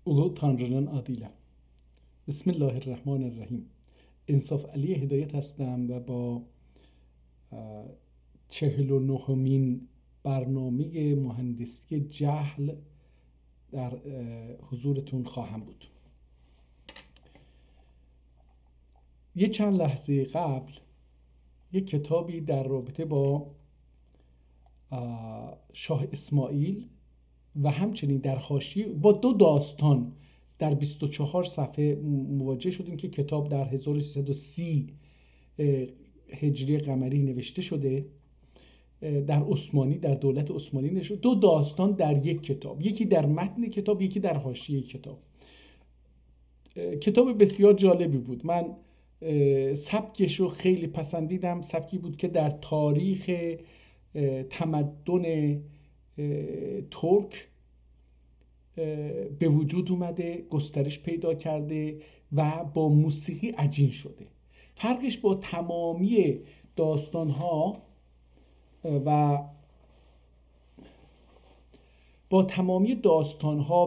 Ulu Tanrı'nın adıyla. Bismillahirrahmanirrahim. انصاف علی هدایت هستم و با 49مین برنامه مهندسی جهل در حضورتون خواهم بود. یه چند لحظه قبل یک کتابی در رابطه با شاه اسماعیل و همچنین در حاشیه با دو داستان در 24 صفحه مواجه شدیم که کتاب در 1330 هجری قمری نوشته شده، در عثمانی، در دولت عثمانی نوشته. دو داستان در یک کتاب، یکی در متن کتاب، یکی در حاشیه کتاب. کتاب بسیار جالبی بود. من سبکش رو خیلی پسندیدم. سبکی بود که در تاریخ تمدن ترک به وجود اومده، گسترش پیدا کرده و با موسیقی عجین شده. فرقش با تمامی داستان‌ها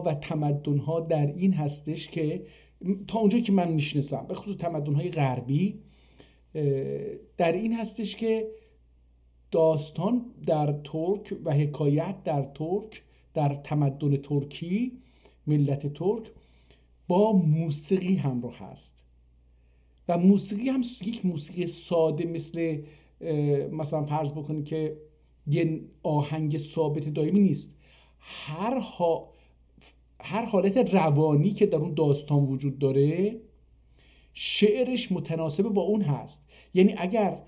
و تمدن‌ها در این هستش که تا اونجایی که من میشناسم، به خصوص تمدن‌های غربی، در این هستش که داستان در ترک و حکایت در ترک، در تمدن ترکی، ملت ترک، با موسیقی همراه هست و موسیقی هم یک موسیقی ساده مثلا فرض بکنید که یه آهنگ ثابت دائمی نیست. هر حالت روانی که در اون داستان وجود داره، شعرش متناسب با اون هست. یعنی اگر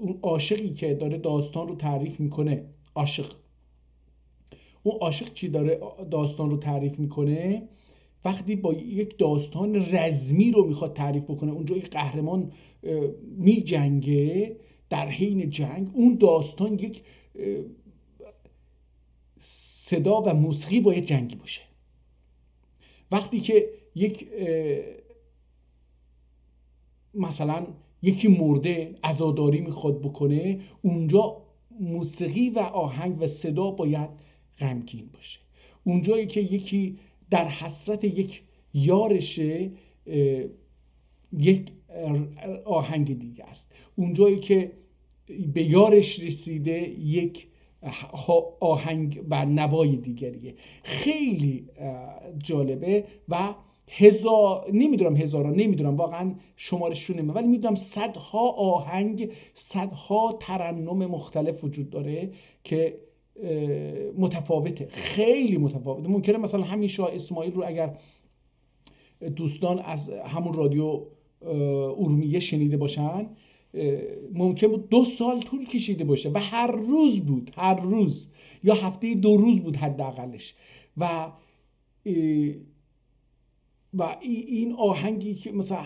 اون عاشقی که داره داستان رو تعریف میکنه، اون عاشق چی داره داستان رو تعریف میکنه، وقتی با یک داستان رزمی رو میخواد تعریف بکنه، اونجا یک قهرمان میجنگه، در حین جنگ اون داستان یک صدا و موسیقی باید جنگی باشه. وقتی که مثلا یکی مرده عزاداری میخواد بکنه، اونجا موسیقی و آهنگ و صدا باید غمگین باشه. اونجایی که یکی در حسرت یک یارشه، یک آهنگ دیگه است. اونجایی که به یارش رسیده، یک آهنگ و نوای دیگریه. خیلی جالبه و نمیدونم واقعا شمارشون نمیدونم، ولی میدونم صدها آهنگ، صدها ترنم مختلف وجود داره که متفاوته، خیلی متفاوته. ممکنه مثلا همین شاه اسماعیل رو اگر دوستان از همون رادیو ارومیه شنیده باشن، ممکن بود 2 سال طول کشیده باشه و هر روز یا هفته 2 روز بود حداقلش. و این آهنگی که مثلا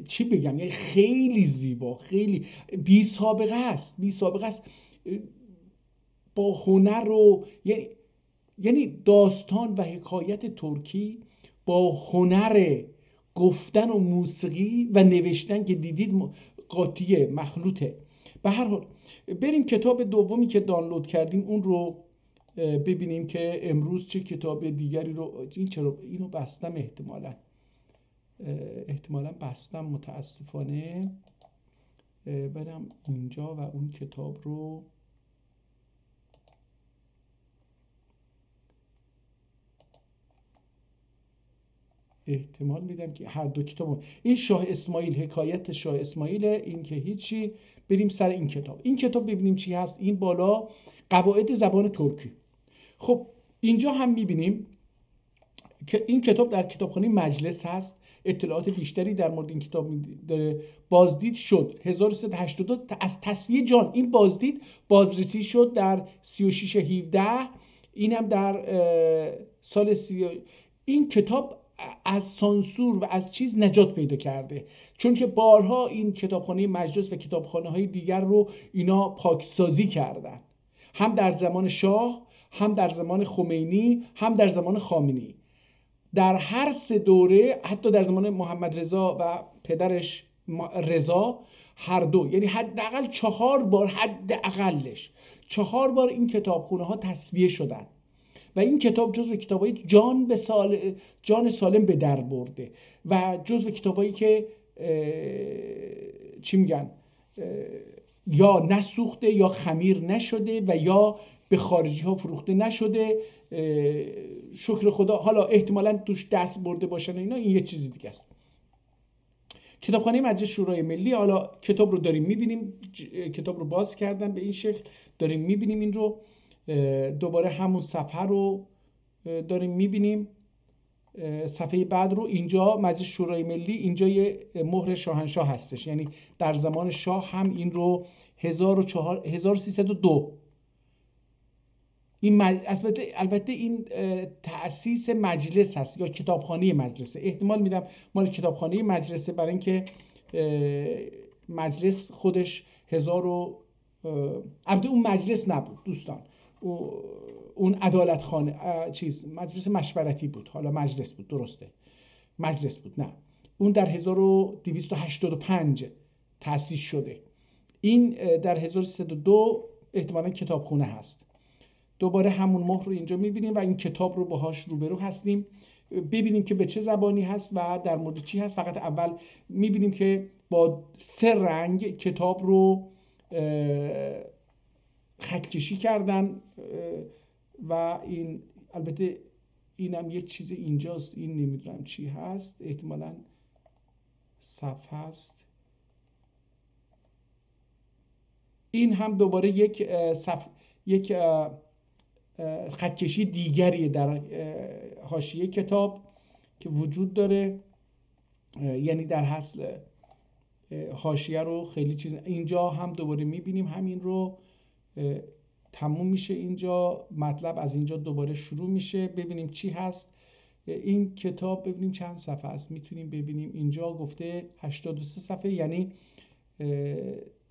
چی بگم، یعنی خیلی زیبا، خیلی بی سابقه است با هنر و یعنی داستان و حکایت ترکی با هنر گفتن و موسیقی و نوشتن که دیدید قاطیه، مخلوطه. به هر حال بریم کتاب دومی که دانلود کردیم اون رو ببینیم که امروز چه کتاب دیگری رو. اینو بستم، احتمالاً بستم متاسفانه. برم اینجا و اون کتاب رو احتمال میدم که هر دو کتاب. این شاه اسماعیل، حکایت شاه اسماعیل، این که هیچی. بریم سر این کتاب ببینیم چی هست. این بالا قواعد زبان ترکی. خب اینجا هم میبینیم که این کتاب در کتابخانه مجلس هست. اطلاعات بیشتری در مورد این کتاب داره. بازدید شد 1382 از تصفیه جان. این بازرسی شد در 36/17. این هم در سال این کتاب از سانسور و از چیز نجات پیدا کرده، چون که بارها این کتابخانه مجلس و کتابخانه های دیگر رو اینا پاکسازی کردن، هم در زمان شاه، هم در زمان خمینی، هم در زمان خامنه‌ای. در هر 3 دوره، حتی در زمان محمد رضا و پدرش رضا، هر دو، یعنی حداقل 4 بار، حداقلش 4 بار این کتابخونه ها تصویه شدن و این کتاب جزو کتابای جان سالم به در برده و جزو کتابایی که چی میگن یا نسوخته یا خمیر نشده و یا به خارجی ها فروخته نشده. شکر خدا. حالا احتمالاً توش دست برده باشن اینا، این یه چیزی دیگه است. کتابخانه مجلس شورای ملی، حالا کتاب رو داریم میبینیم، کتاب رو باز کردن به این شکل، داریم میبینیم این رو، دوباره همون صفحه رو داریم میبینیم، صفحه بعد رو. اینجا مجلس شورای ملی، اینجا یه مهر شاهنشاه هستش، یعنی در زمان شاه هم این رو 1302 این البته این تأسیس مجلس هست یا کتابخانه مجلسه، احتمال میدم مال کتابخانه مجلسه، برای اینکه مجلس خودش البته اون مجلس نبود دوستان، اون عدالت خانه مجلس مشورتی بود، حالا مجلس بود، درسته مجلس بود، نه اون در 1285 تأسیس شده، این در 1302 احتمالاً کتابخونه هست. دوباره همون مهر رو اینجا میبینیم و این کتاب رو باهاش روبرو هستیم، ببینیم که به چه زبانی هست و در مورد چی هست. فقط اول میبینیم که با 3 رنگ کتاب رو خطکشی کردن و این البته اینم یه چیز اینجاست، این نمیدونم چی هست، احتمالاً صفحه هست. این هم دوباره یک خطکشی دیگری در حاشیه کتاب که وجود داره، یعنی در اصل حاشیه رو خیلی چیز. اینجا هم دوباره میبینیم همین رو، تموم میشه اینجا، مطلب از اینجا دوباره شروع میشه. ببینیم چی هست این کتاب، ببینیم چند صفحه است، میتونیم ببینیم اینجا گفته 83 صفحه، یعنی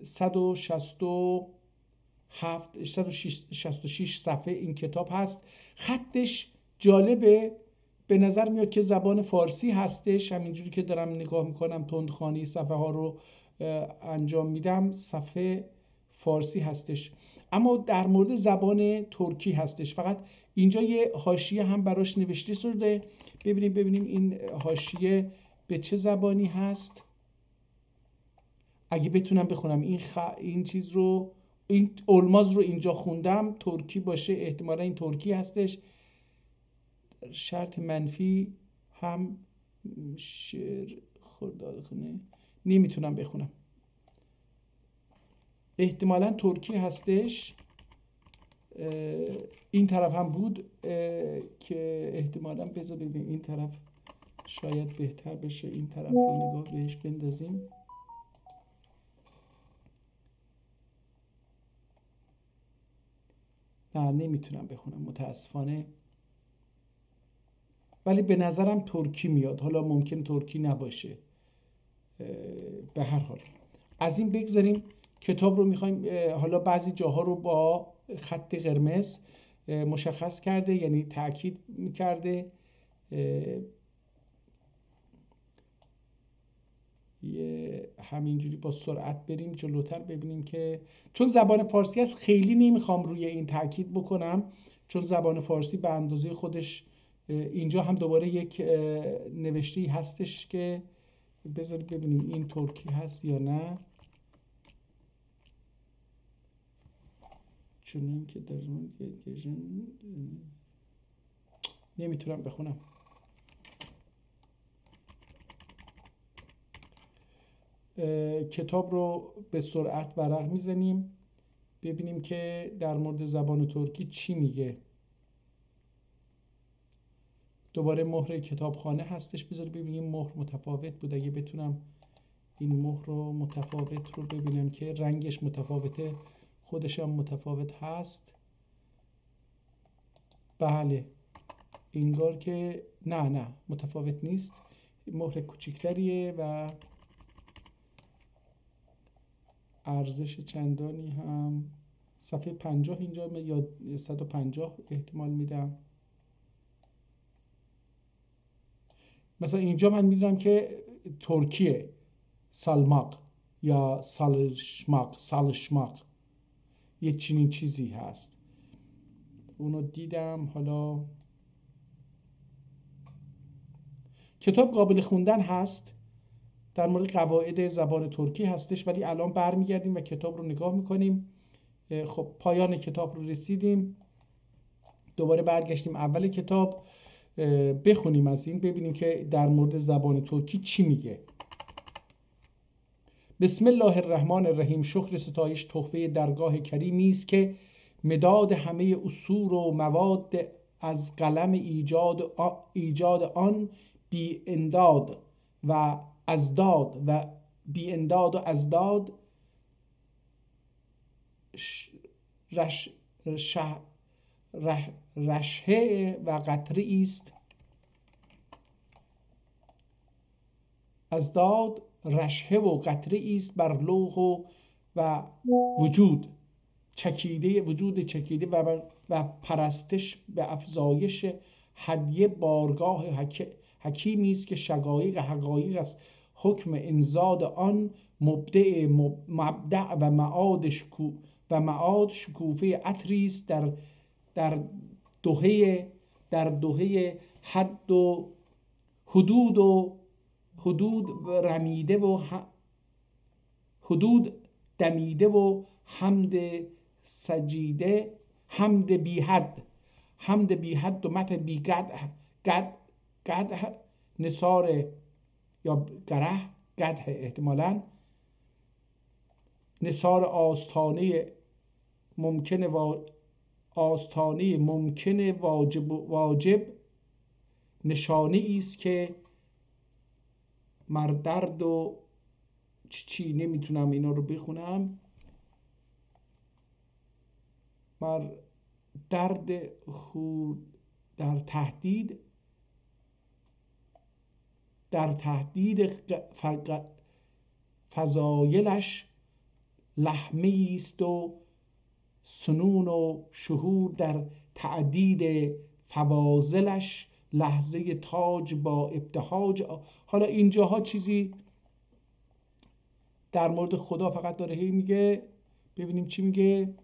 166 صفحه این کتاب هست. خطش جالبه، به نظر میاد که زبان فارسی هستش، همینجوری که دارم نگاه میکنم تندخوانی صفحه ها رو انجام میدم، صفحه فارسی هستش، اما در مورد زبان ترکی هستش. فقط اینجا یه حاشیه هم براش نوشته شده، ببینیم این حاشیه به چه زبانی هست. اگه بتونم بخونم این چیز رو، این الماز رو اینجا خوندم، ترکی باشه، احتمالا این ترکی هستش. شرط منفی هم شعر خردادخونه نمیتونم بخونم، احتمالا ترکی هستش. این طرف هم بود که احتمالا بذار ببینیم این طرف شاید بهتر بشه، این طرف رو نگاه بهش بندازیم. نه نمیتونم بخونم متاسفانه، ولی به نظرم ترکی میاد، حالا ممکن ترکی نباشه. به هر حال از این بگذاریم. کتاب رو میخوایم حالا بعضی جاها رو با خط قرمز مشخص کرده، یعنی تاکید میکرده. همینجوری با سرعت بریم جلوتر ببینیم که چون زبان فارسی است خیلی نمیخوام روی این تاکید بکنم، چون زبان فارسی به اندازه خودش. اینجا هم دوباره یک نوشته‌ای هستش که بذارید ببینیم این ترکی هست یا نه، چون که در نمیتونم بخونم. کتاب رو به سرعت ورق میزنیم ببینیم که در مورد زبان ترکی چی میگه. دوباره مهر کتابخانه هستش، بذار ببینیم مهر متفاوت بود، اگه بتونم این مهر رو متفاوت رو ببینم که رنگش متفاوته، خودش هم متفاوت هست. بله انگار که نه متفاوت نیست، مهر کوچکتریه و ارزش چندانی هم. صفحه 50 اینجا یا 150 احتمال میدم. مثلا اینجا من میدونم که ترکیه، سالماق یا سالشماق یه چنین چیزی هست. اونو دیدم. حالا کتاب قابل خوندن هست، در مورد قواعد زبان ترکی هستش، ولی الان برمیگردیم و کتاب رو نگاه میکنیم. خب پایان کتاب رو رسیدیم، دوباره برگشتیم اول کتاب، بخونیم از این، ببینیم که در مورد زبان ترکی چی میگه. بسم الله الرحمن الرحیم. شکر ستایش تحفه درگاه کریمی است که مداد همه اصول و مواد از قلم ایجاد آن بی انداد و ازداد رشحه و قطره است. ازداد رشحه و قطره است بر لوح و وجود چکیده و پرستش به افزایش هدیه بارگاه حکیمی است که شقایق حقایق است. حکم انزاد آن مبدع و معاد شکوفه عطری است در دهه حد و حدود رمیده و حدود دمیده و حمد سجیده، حمد بی حد و مت بی قدح نثار یا قدح احتمالاً نثار آستانه ممکن واجب نشانه است که مردرد و چی نمیتونم اینا رو بخونم. درد خود در تهدید فضایلش لحمه است و سنون و شهور در تعدید فواضلش لحظه تاج با ابتهاج. حالا اینجاها چیزی در مورد خدا فقط داره هی میگه، ببینیم چی میگه.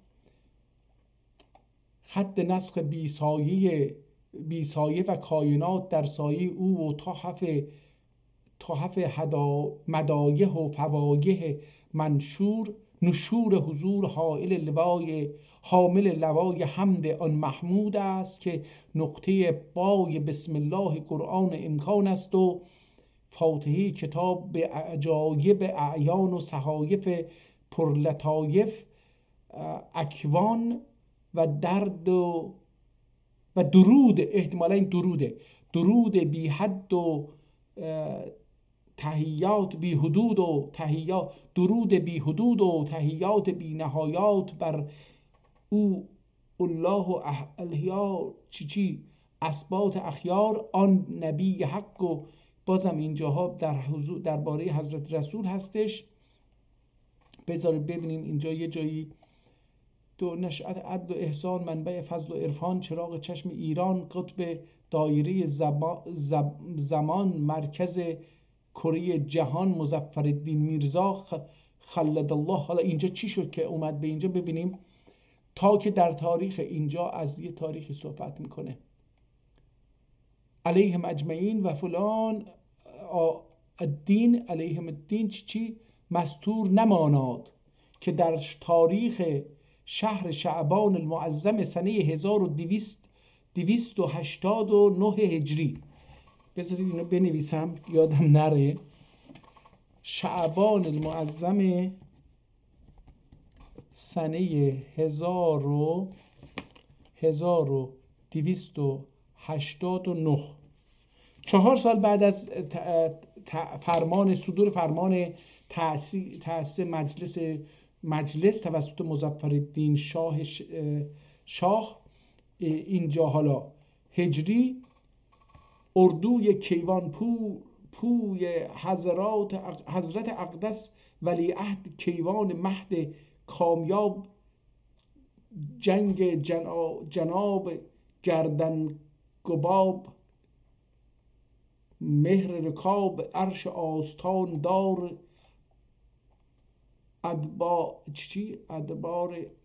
خط نسخ بیسایه و کائنات در سایه او و تحف مدایح و فواگه منشور نشور حضور حامل لوای حمد آن محمود است که نقطه بای بسم الله قرآن امکان است و فاتحه کتاب به عجایب اعیان و صحایف پرلطایف اکوان و درد و درود، احتمالا این درود بی حد و تحیات بی حدود و درود بی حدود و تحیات بی نهایات بر او الله الهیا چی اسبات اخیار آن نبی حق. و بازم اینجاها درباره حضرت رسول هستش. بذارید ببینیم اینجا یه جایی تو نشأت عدل و احسان منبع فضل و عرفان چراغ چشم ایران قطب دایره زمان مرکز کره جهان مظفرالدین میرزا خلد الله. حالا اینجا چی شد که اومد به اینجا؟ ببینیم تا که در تاریخ اینجا از یه تاریخی صحبت میکنه علیهم اجمعین و فلان الدین علیهم الدین چی مستور نماناد که در تاریخ شهر شعبان المعظم سنه 1289 هجری. بذارید اینو بنویسم یادم نره. شعبان المعظم سنه 1289، 4 سال بعد از صدور فرمان تأسیس مجلس توسط مظفرالدین شاه اینجا حالا هجری، اردوی کیوان پوی حضرت اقدس ولیعهد کیوان مهد کامیاب جنگ جناب گردن گباب مهر رکاب عرش آستان دار ادبار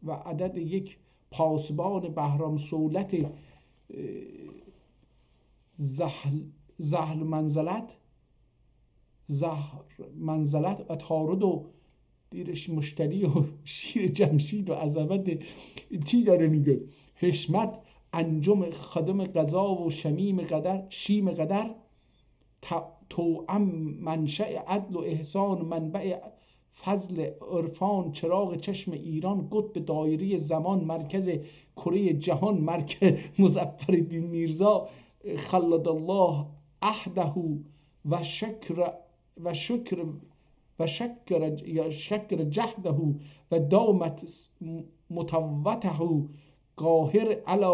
و عدد یک پاسبان بهرام سولت زهر منزلت و تارد و دیرش مشتری و شیر جمشید و عظمت چی داره میگه، حشمت انجم خدم قضا و شیم قدر توأم منشأ عدل و احسان منبع فضل عرفان چراغ چشم ایران قطب دایره زمان مرکز کره جهان مرکز مظفرالدین میرزا خلد الله عهده و شکر جهده و دامت متوته قاهر علی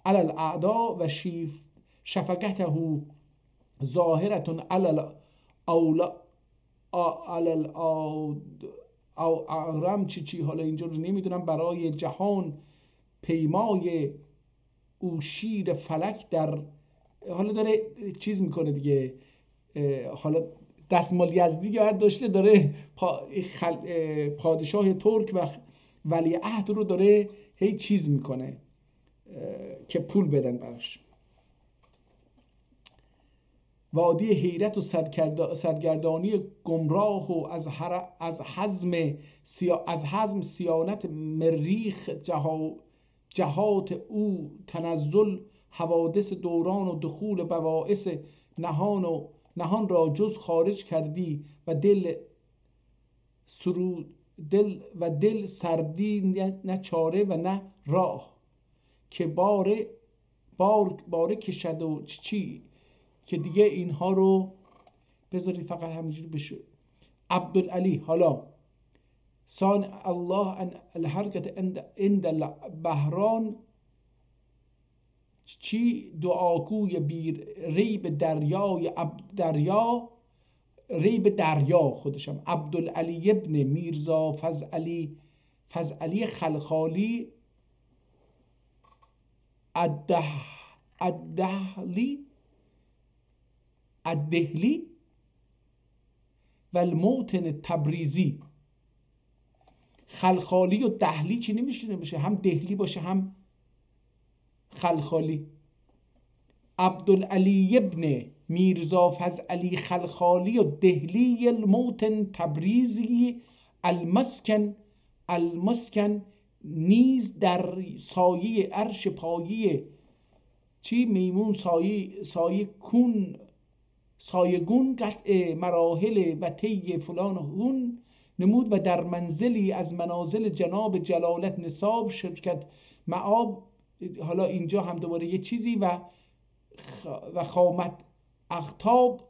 الاعداء و شفقته ظاهرة علی الاغرم چی حالا اینجا رو نمیدونم، برای جهان پیمای او شیر فلک در، حالا داره چیز میکنه دیگه، حالا دستمال یزدی یاد داشته، داره پادشاه ترک و ولیعهد رو داره هی چیز میکنه که پول بدن براش. وادی حیرت و سرگردانی گمراه و از حزم سیانت مریخ جهات او تنزل حوادث دوران و دخول بواعث نهان را جز خارج کردی و دل سردی نه چاره و نه راه که باره کشد و چی که دیگه اینها رو بذارید فقط همینجوری بشه. عبدالعلی حالا سان الله ان الحرکت عند بحران چی دعاگوی بیر ریب دریا خودشم عبدالعلی ابن میرزا فضعلی خلخالی الدهلی و الموطن تبریزی. خلخالی و دهلی چی نمیشه بشه، هم دهلی باشه هم خلخالی. عبدالعلی ابن میرزا فضعلی خلخالی و دهلی الموطن تبریزی المسکن نیز در سایه عرش پایه چی میمون سایگون قطع مراحل و طی فلان هون نمود و در منزلی از منازل جناب جلالت نصاب شرکت معاب. حالا اینجا هم دوباره یه چیزی و خامت اختاب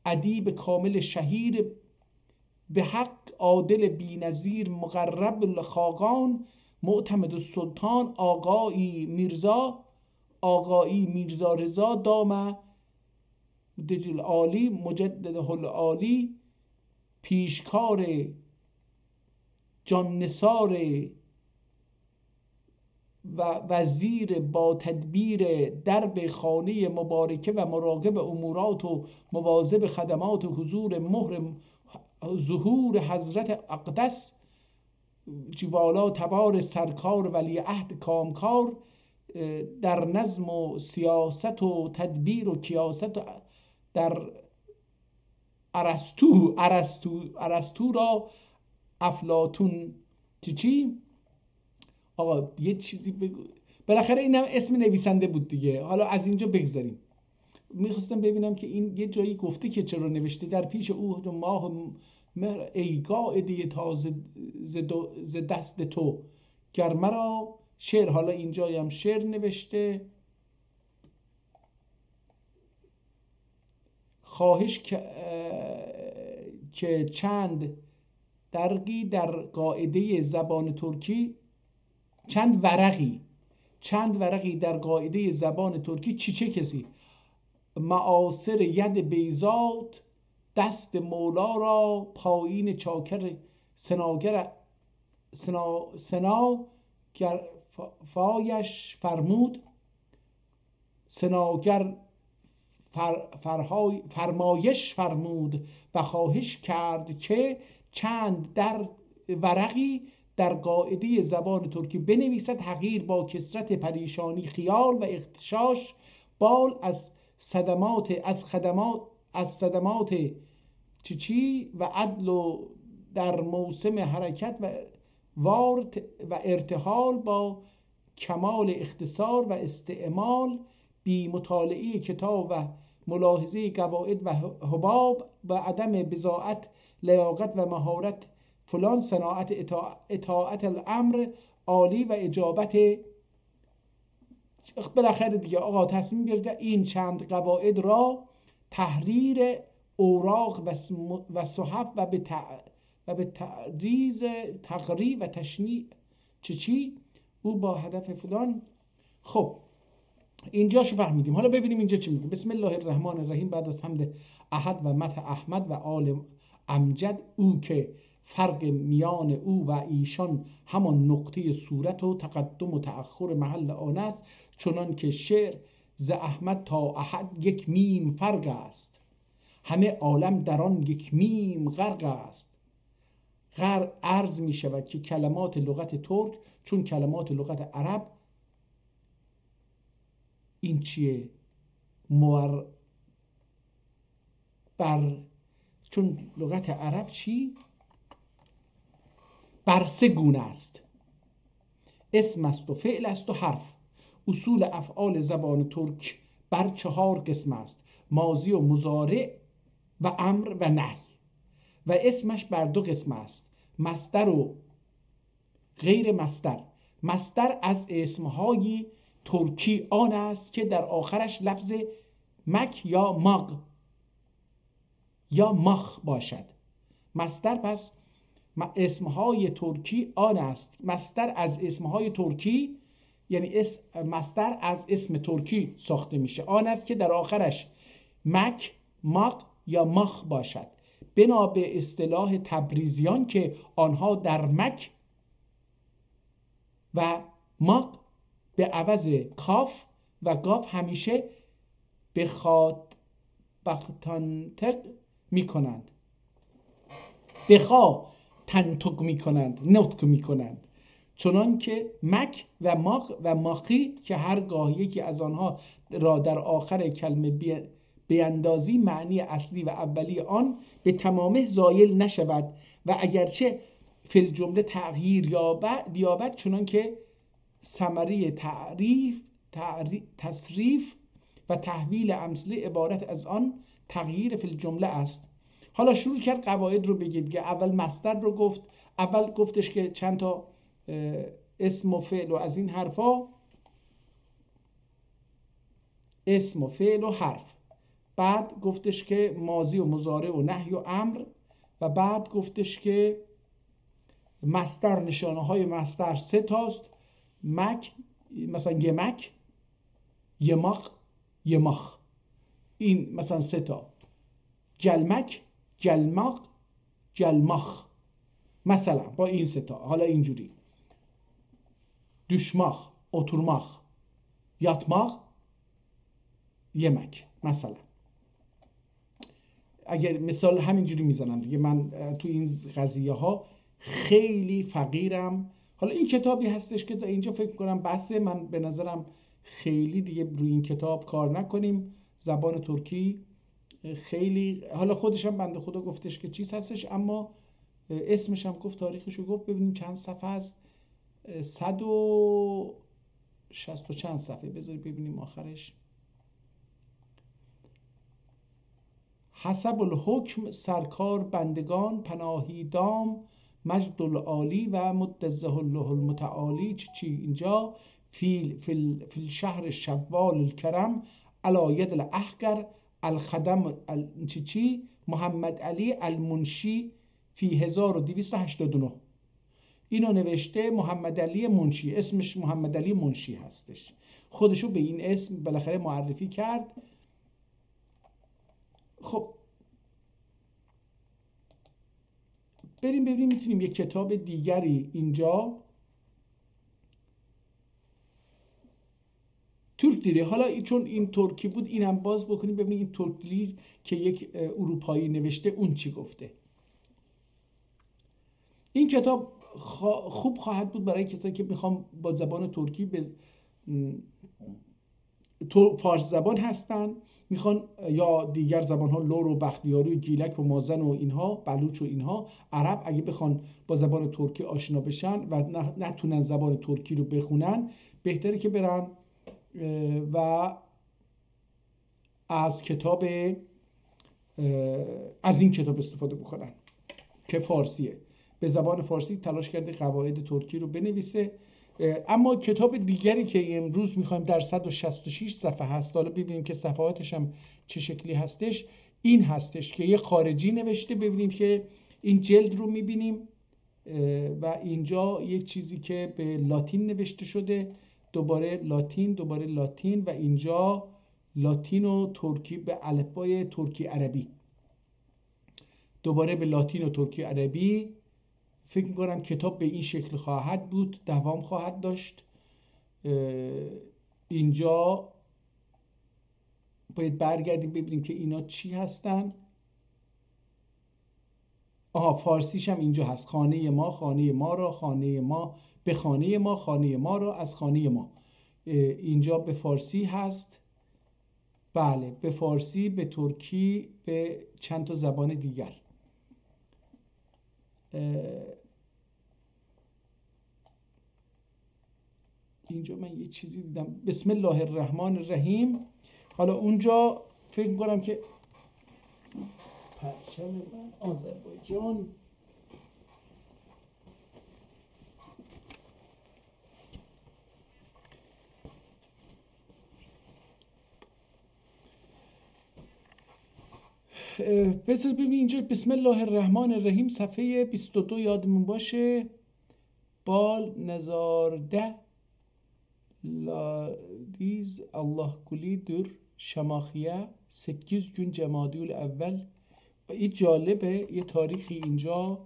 ادیب کامل شهیر به حق عادل بی‌نظیر مقرب الخاقان معتمد السلطان آقایی میرزا رضا دام دجل عالی مجدده العالی پیشکار جان نثار و وزیر با تدبیر درب خانه مبارکه و مراقب امورات و مواظب خدمات و حضور مهر ظهور حضرت اقدس والا تبار سرکار ولی عهد کامکار در نظم و سیاست و تدبیر و کیاست در ارسطو را افلاطون چی آقا یه چیزی بگو بالاخره اینم اسم نویسنده بود دیگه. حالا از اینجا بگذاریم، میخواستم ببینم که این یه جایی گفته که چرا نوشته در پیش او ماه مهر ای قاعده تازه ز دست تو گر مرا شعر. حالا اینجا هم شعر نوشته. خواهش که چند درقی در قاعده زبان ترکی چند ورقی در قاعده زبان ترکی چه کسی معاصر ید بیزاد دست مولا را پایین چاکر سنا فایش فرمود سناگر فرمایش فرمود و خواهش کرد که چند در ورقی در قاعده زبان ترکی بنویسد. حقیر با کثرت پریشانی خیال و اغتشاش بال از صدمات چی و عدل و در موسم حرکت و وارد و ارتحال با کمال اختصار و استعمال بی مطالعه کتاب و ملاحظه قواعد و حباب و عدم بضاعت لیاقت و مهارت فلان صناعت اطاعت الامر عالی و اجابت. بالاخره دیگه آقا تصمیم گرفته این چند قواعد را تحریر اوراق و صحف و به تعریض تقریب و تشنیع چی او با هدف فلان. خب اینجاشو فهمیدیم. حالا ببینیم اینجا چی میگه. بسم الله الرحمن الرحیم. بعد از حمد احد و مدح احمد و آل امجد او که فرق میان او و ایشان همان نقطه صورت و تقدم و تأخر محل آن است، چنان که شعر ز احمد تا احد یک میم فرق است، همه عالم در آن یک میم غرق است. عرض می شود که کلمات لغت ترک چون کلمات لغت عرب این چیه؟ چون لغت عرب چی؟ بر سه گونه است: اسم است و فعل است و حرف. اصول افعال زبان ترک بر 4 قسم است: ماضی و مضارع و امر و نهی. و اسمش بر 2 قسم است: مصدر و غیر مصدر. مصدر از اسمهای ترکی آن است که در آخرش لفظ مک یا ماغ یا مخ باشد. مصدر پس اسمهای ترکی آن است. مصدر از اسمهای ترکی یعنی مصدر از اسم ترکی ساخته میشه آن است که در آخرش مک، ماغ یا مخ باشد. بنا به اصطلاح تبریزیان که آنها در مک و ماغ به عوض کاف و گاف همیشه بخاتنطق می کنند، بخا تنطق می کنند، نطق می کنند. چنان که مک و ماغ و ماخی که هرگاه یکی از آنها را در آخر کلمه بیندازی معنی اصلی و اولی آن به تمامه زایل نشود و اگرچه فی الجمله تغییر بیابد، چنان که ثمره تصریف و تحویل امثله عبارت از آن تغییر فی الجمله است. حالا شروع کرد قواعد رو بگید که اول مصدر رو گفت. اول گفتش که چند تا اسم و فعل و از این حرفا، اسم و فعل و حرف. بعد گفتش که ماضی و مضارع و نهی و امر. و بعد گفتش که مصدر، نشانه های مصدر 3 تاست: مک، مثلا یمک، یماق، یماخ. این مثلا 3 تا. جلمک، جلماق، جلماخ. مثلا با این 3 تا. حالا اینجوری: دوشماخ، اتورماخ، یاتماخ، یمک. مثلا اگر مثال همینجوری میزنم دیگه. من تو این قضیه ها خیلی فقیرم. حالا این کتابی هستش که تا اینجا فکر کنم بسه. من به نظرم خیلی دیگه روی این کتاب کار نکنیم. زبان ترکی خیلی، حالا خودش هم بنده خدا گفتش که چیز هستش، اما اسمش هم گفت، تاریخش رو گفت. ببینیم چند صفحه است. 160 و چند صفحه. بذارید ببینیم آخرش. حسب الحکم سرکار بندگان پناهی دام مجد العالی و مدزه الله المتعالی. چی اینجا؟ فی شهر شوال الکرم علی ید الاحقر الخدم چی محمد علی المنشی فی 1289. اینو نوشته محمد علی منشی. اسمش محمد علی منشی هستش. خودشو به این اسم بالاخره معرفی کرد. خب بریم ببینیم میتونیم یک کتاب دیگری اینجا. Türk دیره. حالا چون این ترکی بود اینم باز بکنیم ببینیم این ترکی که یک اروپایی نوشته اون چی گفته. این کتاب خوب خواهد بود برای کسایی که میخوام با زبان ترکی به فارس زبان هستن، میخوان یا دیگر زبان ها لور و بختیاری و گیلک و مازن و اینها، بلوچ و اینها، عرب، اگه بخوان با زبان ترکی آشنا بشن و نتونن زبان ترکی رو بخونن، بهتره که برن و از این کتاب استفاده بکنن که فارسیه. به زبان فارسی تلاش کرده قواعد ترکی رو بنویسه. اما کتاب دیگری که امروز میخوایم در 166 صفحه هست، حالا ببینیم که صفحاتش هم چه شکلی هستش، این هستش که یه خارجی نوشته. ببینیم که این جلد رو میبینیم و اینجا یک چیزی که به لاتین نوشته شده، دوباره لاتین و اینجا لاتین و ترکی به الفبای ترکی عربی، دوباره به لاتین و ترکی عربی. فکر میکنم کتاب به این شکل خواهد بود، دوام خواهد داشت. اینجا باید برگردیم ببینیم که اینا چی هستن. فارسیش هم اینجا هست. خانه ما را، خانه ما به خانه ما، خانه ما را از خانه ما. اینجا به فارسی هست. بله، به فارسی، به ترکی، به چند تا زبان دیگر. اینجا من یه چیزی دیدم، بسم الله الرحمن الرحیم. حالا اونجا فکر می‌کنم که پرچم من آذربایجان، بذار ببین اینجا بسم الله الرحمن الرحیم صفحه 22 یادمون باشه. بال نزارده لادیز الله گلی در شماخیه 8 gün Cemaadül اول. این جالبه، یه تاریخی اینجا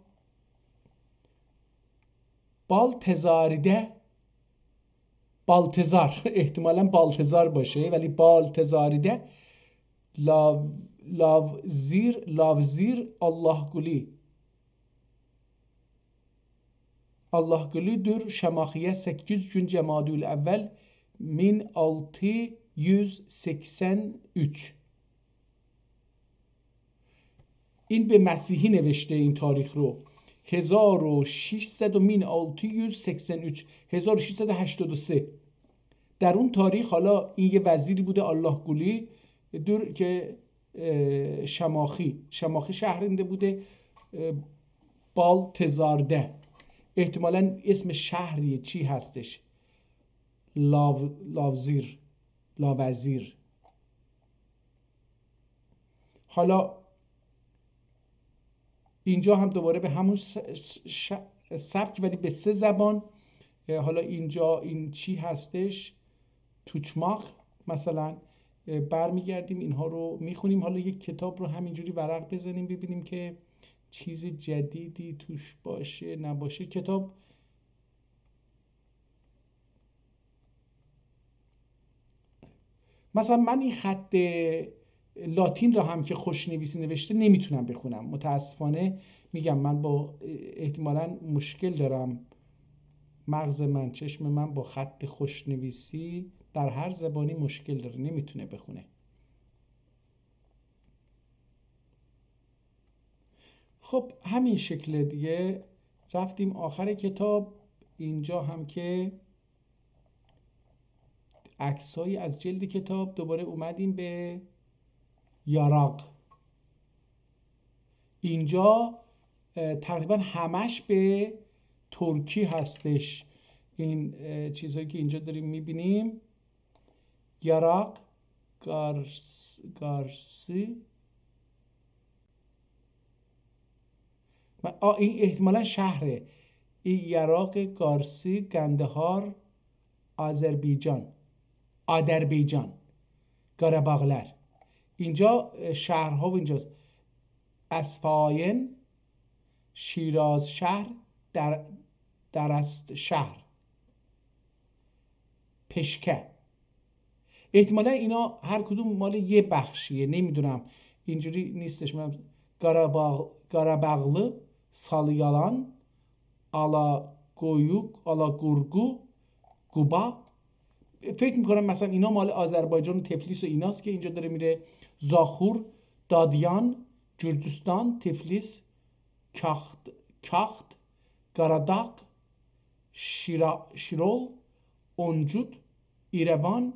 بالتزار احتمالا بالتزار باشه ولی بالتزاریده لاوزیر الله گلی در شماخیه 8 gün Cemaadül اول 1683. این به مسیحی نوشته این تاریخ رو. 1683 در اون تاریخ. حالا این یه وزیری بوده الله گلی دور که شماخی شهرنده بوده. بالتزارده احتمالاً اسم شهریه، چی هستش، لاوزیر. حالا اینجا هم دوباره به همون سبک ولی به 3 زبان. حالا اینجا این چی هستش، توچماق مثلا. برمیگردیم اینها رو میخونیم. حالا یک کتاب رو همینجوری ورق بزنیم ببینیم که چیز جدیدی توش باشه نباشه. کتاب مثلا من این خط لاتین را هم که خوشنویسی نوشته نمیتونم بخونم متاسفانه. میگم من با احتمالاً مشکل دارم، مغز من، چشم من با خط خوشنویسی در هر زبانی مشکل داره، نمیتونه بخونه. خب همین شکل دیگه. رفتیم آخر کتاب. اینجا هم که عکسایی از جلد کتاب. دوباره اومدیم به یاراق. اینجا تقریبا همش به ترکی هستش. این چیزهایی که اینجا داریم میبینیم، یاراق گارسی، این احتمالا شهره. این یاراق گارسی گندهار آذربایجان قره‌باغلر. اینجا شهرها و اینجاست. اصفهان، شیراز شهر، درست شهر، پشکه. احتمالا اینا هر کدوم مال یه بخشیه، نمیدونم اینجوری نیستش. من قراباغlı سالیالان آلاگویوک آلاگورگو قوبا. فکر میکنم مثلا اینا مال آذربایجان و تفلیس و ایناست که اینجا داره میره. زاخور، دادیان، جردستان، تفلیس، کاخت، قراداغ، شیرول، اونجود، ایروان،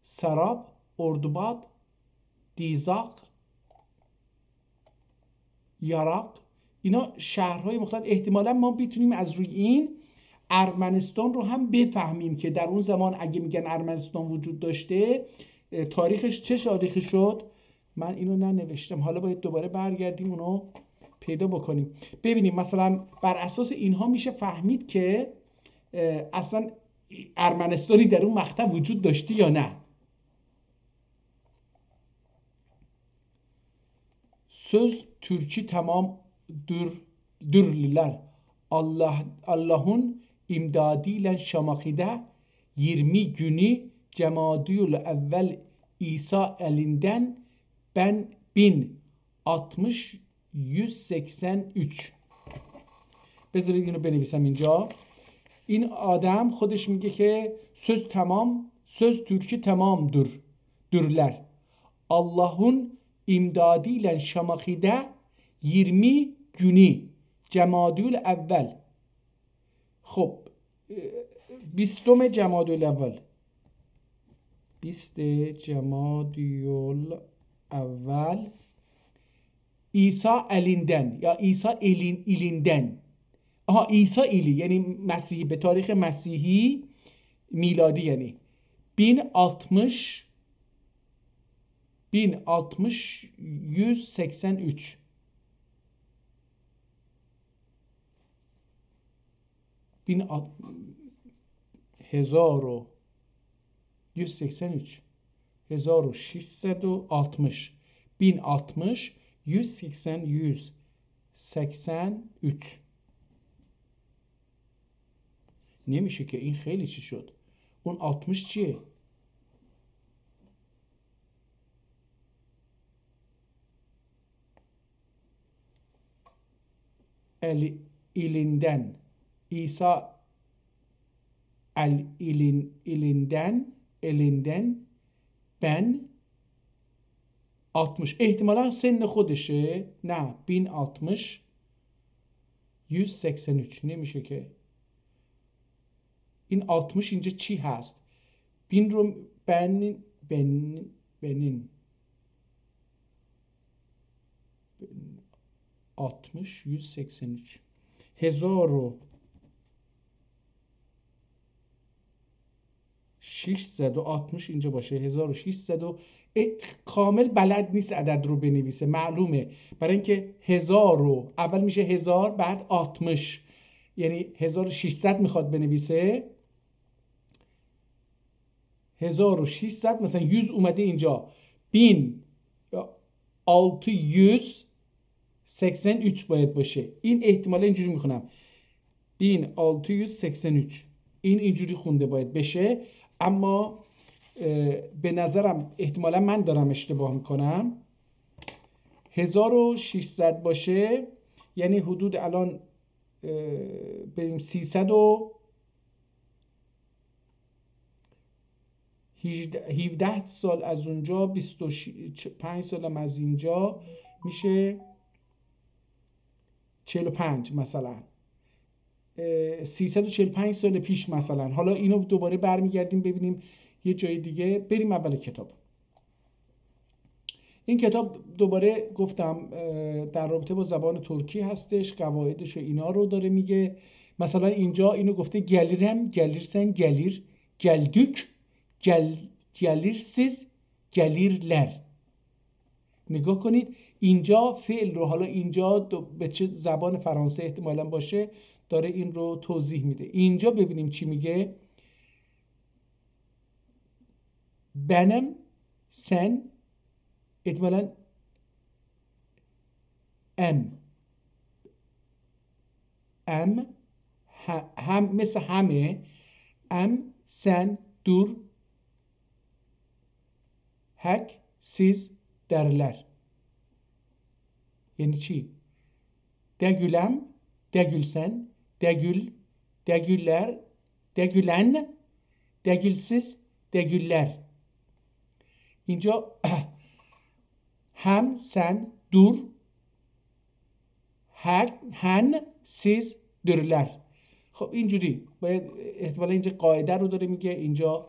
سراب، اردوباد، دیزاق، یاراق. اینا شهرهای مختلف. احتمالا ما بتونیم از روی این ارمنستان رو هم بفهمیم که در اون زمان اگه میگن ارمنستان وجود داشته، تاریخش چه تاریخی شد. من اینو ننوشتم، حالا باید دوباره برگردیم اونو پیدا بکنیم ببینیم. مثلا بر اساس اینها میشه فهمید که اصلا ارمنستانی در اون مقطع وجود داشته یا نه. Söz Türkçü tamamdırlar. Allah'ın imdadıyla Şamaki'de 20 günü Cemadiyül evvel İsa elinden ben 1060 183. بذارید اینو بنویسم اینجا. این آدم خودش میگه که söz Türkçü tamamdır dürler. Allah'ın imdadiyle Şamaki'de 20 günü Cemadül evvel. خب 20 جمادی الاول 20 جمادی الاول İsa elinden یا İsa elinden. İsa eli یعنی مسیحی به تاریخ مسیحی میلادی یعنی 1060 183 1660 1060 183 نمیشه که این خیلی چی شد. اون 60 چیه؟ elinden İsa elinden ben 60 احتمالا سن خودشه. نه 1060 183 نمیشه که. این 60 اینجا چی هست؟ بین رو بنین 60 183 1660 اینجا باشه. 1600 کامل بلد نیست عدد رو بنویسه، معلومه، برای اینکه 1000 رو اول میشه 1000 بعد 60 یعنی 1600 میخواد بنویسه. 1600 مثلا 100 اومده اینجا 1683 باید باشه. این احتمالا اینجوری میخونم 1683 این اینجوری خونده باید بشه، اما به نظرم احتمالا من دارم اشتباه میکنم. 1600 باشه یعنی حدود الان بریم 317 سال از اونجا 25 سال هم از اینجا میشه 45 مثلا 345 سال پیش مثلا. حالا اینو دوباره برمیگردیم ببینیم یه جای دیگه. بریم اول کتاب. این کتاب دوباره گفتم در رابطه با زبان ترکی هستش، قواعدش و اینا رو داره میگه. مثلا اینجا اینو گفته گلیرم، گلیرسن، گلیر، گلدük، gelirsiz, gelirler. نگاه کنید اینجا فعل رو، حالا اینجا به چه زبان فرانسه احتمالاً باشه، داره این رو توضیح میده. اینجا ببینیم چی میگه. benim sen احتمالاً هم مثل همه، sen dur hek, siz, derler. Yani çi? Degülem, degülsen, degül, degüller, degülen, degülsiz, degüller. اینجا هم، sen, dur, هن، siz, dürler. خب اینجوری باید احتمالا اینجا قاعده رو داره میگه، اینجا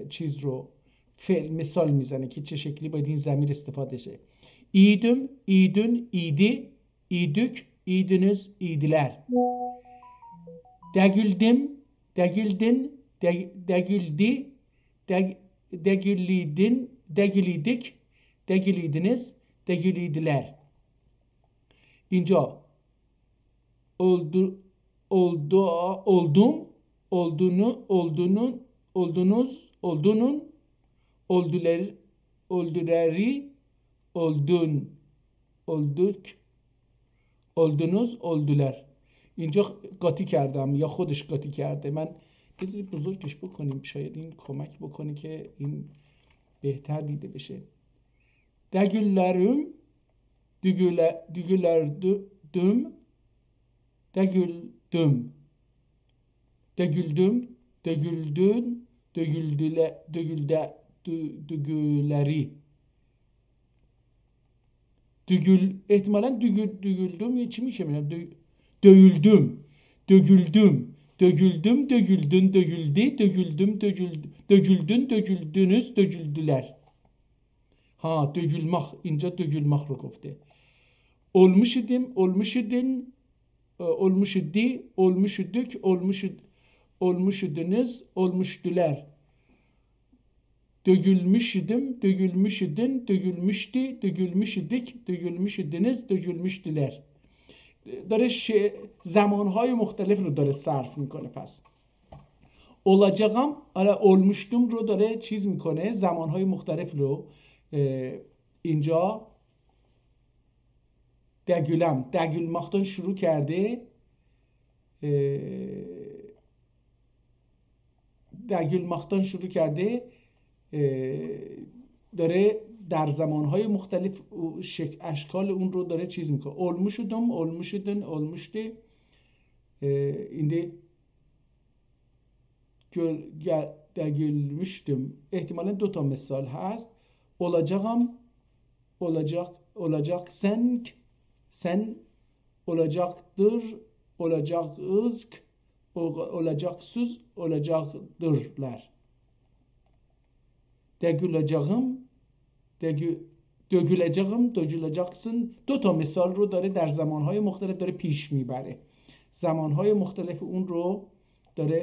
چیز رو فعل مثال میزنه که چه شکلی باید این ضمیر استفاده شه. ایدم، ایدün, idi, idük, idiniz, idiler. Degüldüm, degüldün, degüldi, degülidin, degülidik, degülidiniz, degülidiler. اینجا oldum, oldunun, olduleri, olduk, oldunuz, oldular. اینجا قاطی کردم یا خودش قاطی کرده. من بذارید بزرگش بکنیم، شاید این کمک بکنه که این بهتر دیده بشه. Degüllerim, dügüldüm, degüldüm, degüldüm, degüldün, dügüleri. احتمالاً dügüldüm یه چی میشه؟ dövüldüm, dögüldüm, dögüldüm, dögüldün, dögüldü, dögüldüm, dögüldün, dögüldünüz, dögüldüler. Ha, dögülmek. اینجا dögülmek رو گفته. Olmuş idim, olmuş idin, olmuş idi, olmuş idik, olmuş idiniz, olmuştular. Dögülmüş idim, dögülmüş idin, dögülmüşti, dögülmüş idik, dögülmüş idiniz, dögülmüştüler. داره زمانهای مختلف رو داره صرف میکنه. پس olacağım، olmuştum رو داره چیز میکنه، زمانهای مختلف رو. اینجا degülem، degülmaktan شروع کرده، degülmaktan شروع کرده، داره در زمانهای مختلف اشکال اون رو داره چیز میکنه. olmuşudum، olmuşudun، olmuştu. اینده degülmüştüm. احتمالا دو تا مثال هست. olacağım، olacaksın، sen، olacaktır، olacağız، olacaksız، olacaktırlar. Degüleceğim، dögüleceğim، dögüleceksin. دو تا مثال رو داره در زمانهای مختلف داره پیش میبره. زمانهای مختلف اون رو داره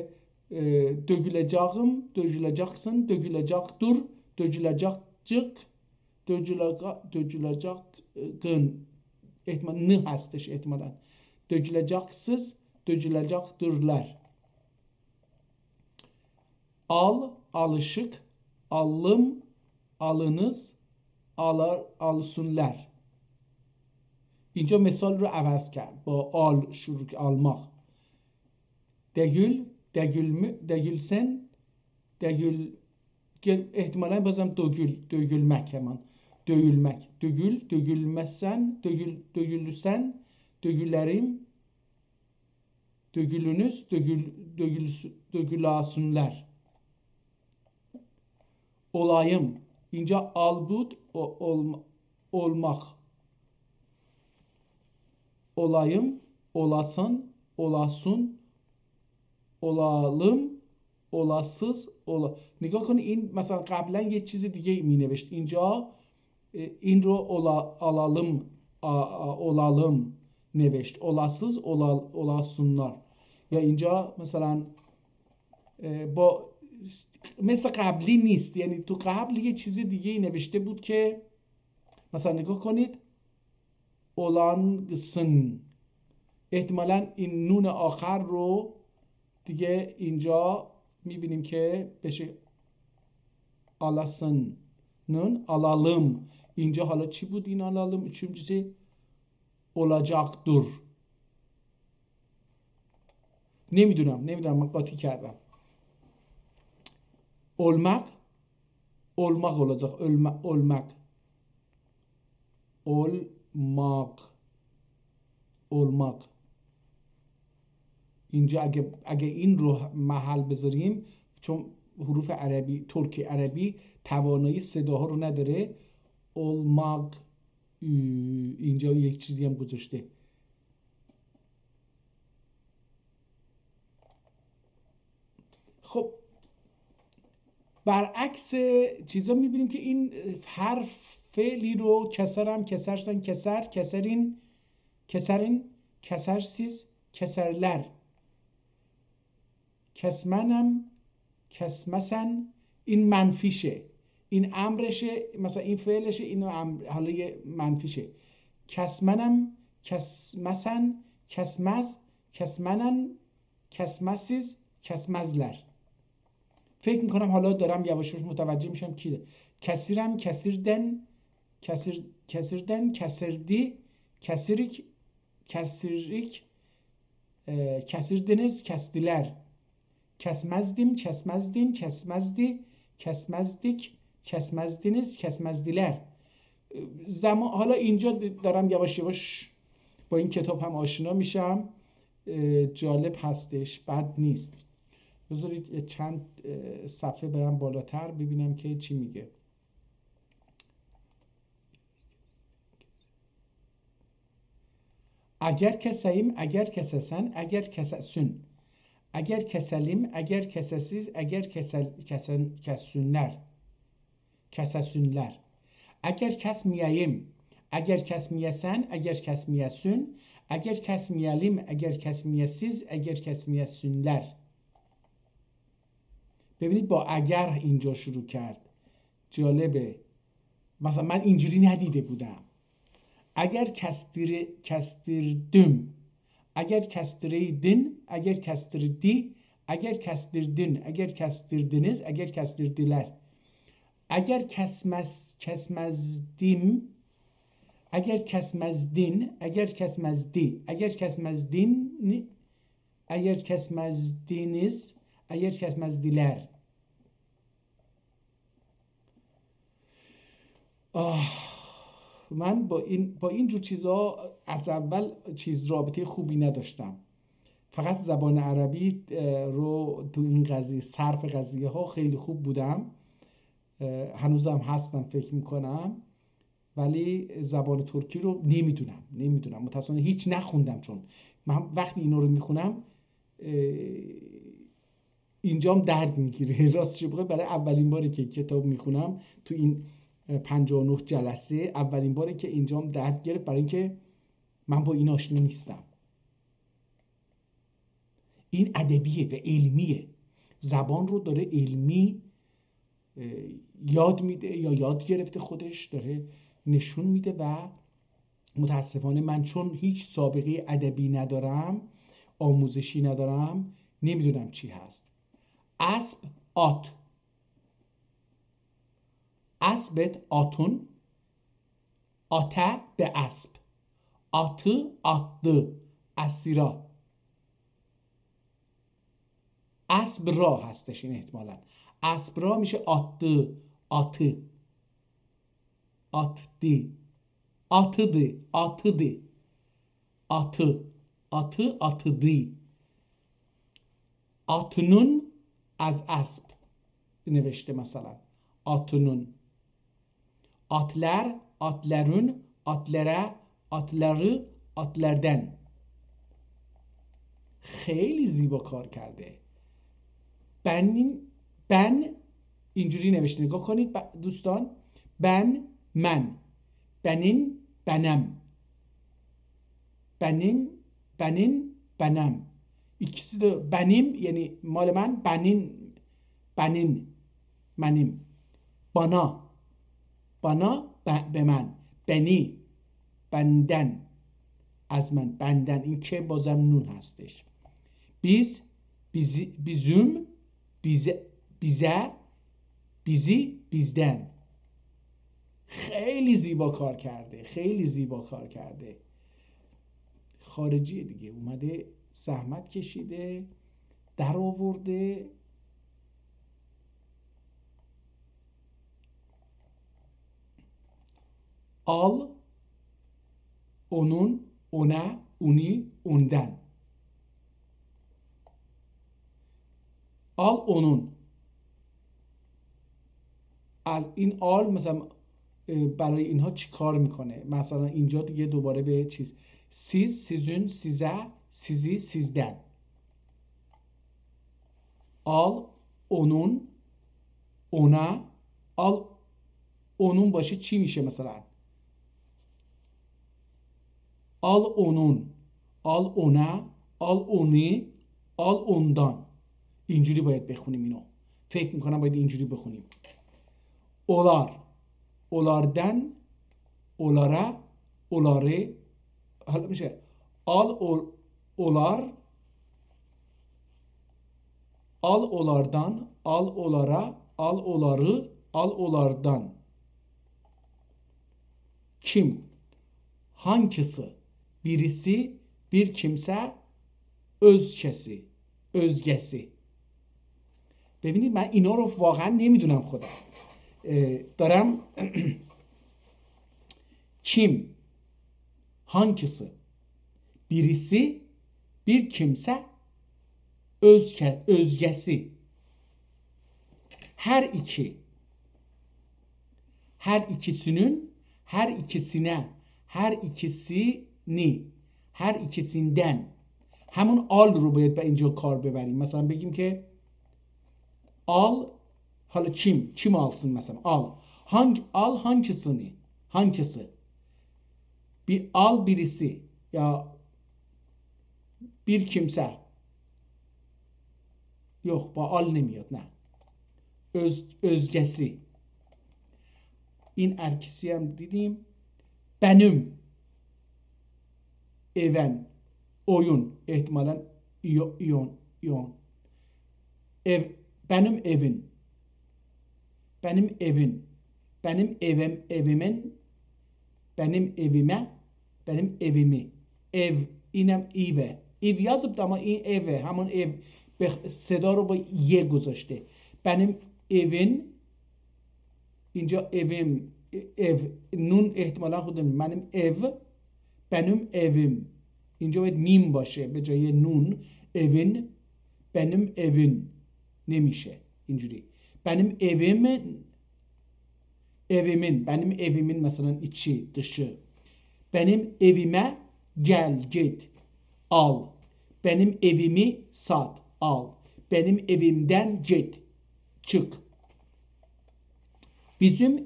dögüleceğim، dögüleceksin، dögülecektir، dögülecekcik، dögülecektin. احتمال نه هستش احتمالا. dögüleceksiz، dögülecektirler. Al، alışık، alım، alınız، alsınlar. اینجا مثال رو عوض کرد با آل شروع، almak. Degül، degülsen، احتمالا بازم dögülmek hemen. Dövülmek. Dögülmezsen, dögülürsen, dögülerim, dögülünüz, dögülasınlar. Olayım. İnce albud, olmak. Olayım, olasın, olasın, olalım, olasız، نگاه کن این مثلا قبلا یه چیز دیگه می نوشت، اینجا این رو olalım نوشت، olasız، olasınlar. یا اینجا مثلا با مثل قبلی نیست، یعنی تو قبل یه چیز دیگه ای نوشته بود که مثلا نگاه کنید olansın. احتمالا این نون آخر رو دیگه اینجا میبینیم که بشه alasının، alalım. اینجا حالا چی بود این alalım؟ üçüncüsü olacaktır. نمیدونم من قاطی کردم. olmak، olmak olacak. Olmak. Olmak. Olmak. اینجا اگه این رو محل بذاریم، چون حروف عربی، ترکی عربی توانایی صداها رو نداره، olmak، اینجا یک چیزی هم گذاشته. خب برعکس چیزا میبینیم که این هر فعلی رو کسرم، کسرسن، کسرین، کسرسیز، کسرler، کسمنم، کسمسن، این منفیشه، این امرشه، مثلا این فعلشه، این حالا یه منفیشه. کسمنم، کسمسن، کسمز، کسمنن، کسمسیز، کسمزلر. فکر میکنم حالا دارم یواش یواش متوجه میشم کی. کسیرم، کسیردن، کسیردن، کسردی، کسیریک، کسیریک، kesirdiniz, kestiler. Kesmezdim, kesmezdin, kesmezdi, kesmezdik, kesmezdiniz, kesmezdiler. حالا اینجا دارم یواش یواش با این کتاب هم آشنا میشم. جالب هستش، بد نیست. بذارید چند صفحه برم بالاتر ببینم که چی میگه. اگر کساییم، اگر کسسن، اگر کسسün. اگر keselim, eğer kesesiz, eğer kessunler, kesesünler. Eğer kesmeyeyim, eğer kesmeyesen, eğer kesmeyesün, eğer kesmeyelim, eğer kesmeyesiz, eğer kesmeyesünler. ببینید با اگر اینجا شروع کرد. جالبه. مثلا من اینجوری ندیده بودم. اگر کستیردم، اگر kestirdin, eğer kestirdi, eğer kestirdin, eğer kestirdiniz, eğer kestirdiler. Eğer kesmezdim, eğer kesmezdin, eğer kesmezdi, eğer kesmezdin, eğer kesmezdiniz, eğer kesmezdiler. من با این جور چیزها از اول رابطه خوبی نداشتم. فقط زبان عربی رو تو این قضیه، صرف قضیه ها خیلی خوب بودم، هنوزم هستم فکر میکنم، ولی زبان ترکی رو نمیدونم متاسفانه هیچ نخوندم. چون من وقتی اینو رو میخونم اینجام درد میگیره. راستش بخوای برای اولین باره که کتاب میخونم تو این 59 جلسه، اولین باره که اینجام درد گرفت، برای اینکه من با این آشنا نیستم. این ادبیه و علمیه، زبان رو داره علمی یاد میده یا یاد گرفته، خودش داره نشون میده. و متاسفانه من چون هیچ سابقه ادبی ندارم، آموزشی ندارم، نمیدونم چی هست. اسب، آت. اسبت آتون، آته به اسب، آتı attı اسیرا. اسب را هستش این احتمالا. اسب را میشه attı، atı، attı، atıdı، atıdı، atı، atı، atıdı. Atının از اسب نوشته مثلا. Atının. Atler، atlerün، atlere، atları، atlerden. خیلی زیبا کار کرده. بن اینجوری نوشته، نگاه کنید دوستان. بن، من. بنین، بنم. بنین، بنین، بنم. İkisi de benim, yani مال من. benim, benim. Bana, به من. beni, benden, از من. benden. این که بازم نون هستش. biz, bizim, bize، bizi، bizden. خیلی زیبا کار کرده، خیلی زیبا کار کرده. خارجیه دیگه، اومده زحمت کشیده، در آورده. Al, onun, ona, uni, ondan. Al onun. از این آل مثلا برای اینها چی کار میکنه؟ مثلا اینجا دیگه دوباره به چیز siz, sizin, size, sizi, sizden. Al, onun, ona. Al, onun باشه چی میشه مثلا؟ Al onun, al ona, al onu, al ondan. اینجوری باید بخونیم اینو. فکر میکنم باید اینجوری بخونیم. Olar, olardan, olara, olare. حالا میشه al olar, al olardan, al olara, al oları, al olardan. Kim? Hangisi? Birisi, bir kimse, özkesi, özgesi. ببینید من اینا رو واقعا نمیدونم خودم. دارم kim, hangisi, birisi, bir kimse, özgesi. Her iki, her ikisinin, her ikisine, her ikisini, her ikisinden. همون آل رو باید به اینجا کار ببریم. مثلا بگیم که al, حالا kim alsın mesela, al. Al hangisini, hangisi? Bir al birisi ya bir kimse. Yok, bu al nemiyor, ne? Özgesi. این erkesi هم دیدیم. Benim evim, oyun, ihtimalen iyon. Benim evim. Benim evim. Benim evimin. Benim evime. Benim evimi. Ev, اینم ایوه. ایو yazıp da ama eve, همون ev صدا رو با یه گذاشته. Benim evin. اینجا evim, ev, nun احتمالا خودم. benim ev, benim evim. اینجا باید میم باشه به جای نون. evin, benim evin nemiشه اینجوری. benim evimin, benim evimin mesela içi, dışı. benim evime gel, git, al. benim evimi sat, al. benim evimden git, çık. Bizim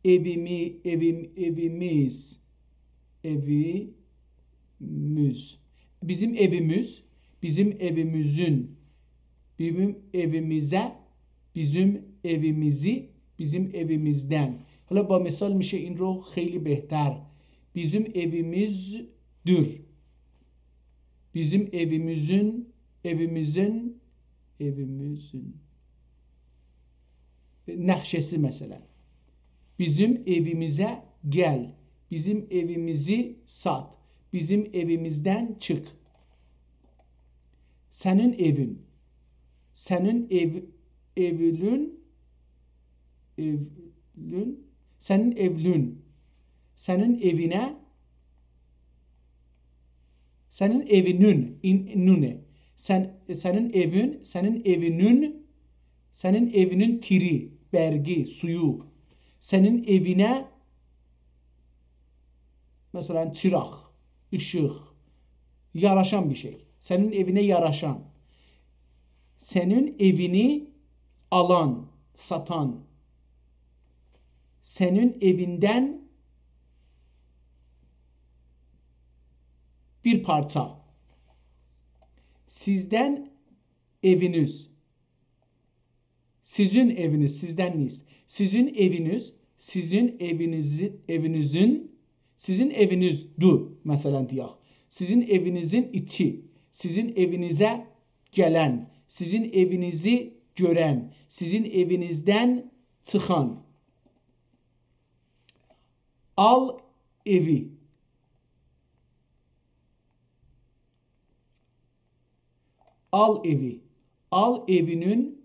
evimiz, bizim evimiz, bizim evimizin, bizim evimize, bizim evimizi, bizim evimizden. حالا با مثال میشه این رو خیلی بهتر. bizim evimizdir. bizim evimizin nakşesi mesela. Bizim evimize gel. Bizim evimizi sat. Bizim evimizden çık. Senin evin. Senin evlün. Senin evlün. Senin evine. Senin evinin. Nune. Senin evin. Senin evinin. Senin evinin kiri, bergi, suyu. Senin evine mesela çırak, ışık, yaraşan bir şey. Senin evine yaraşan. Senin evini alan, satan. Senin evinden bir parça. Sizden eviniz. Sizin eviniz, sizden neyiz? Sizin eviniz, sizin evinizin, sizin evinizdir mesela diyor. Sizin evinizin içi, sizin evinize gelen, sizin evinizi gören, sizin evinizden çıkan. Al evi. Al evi. Al evinin.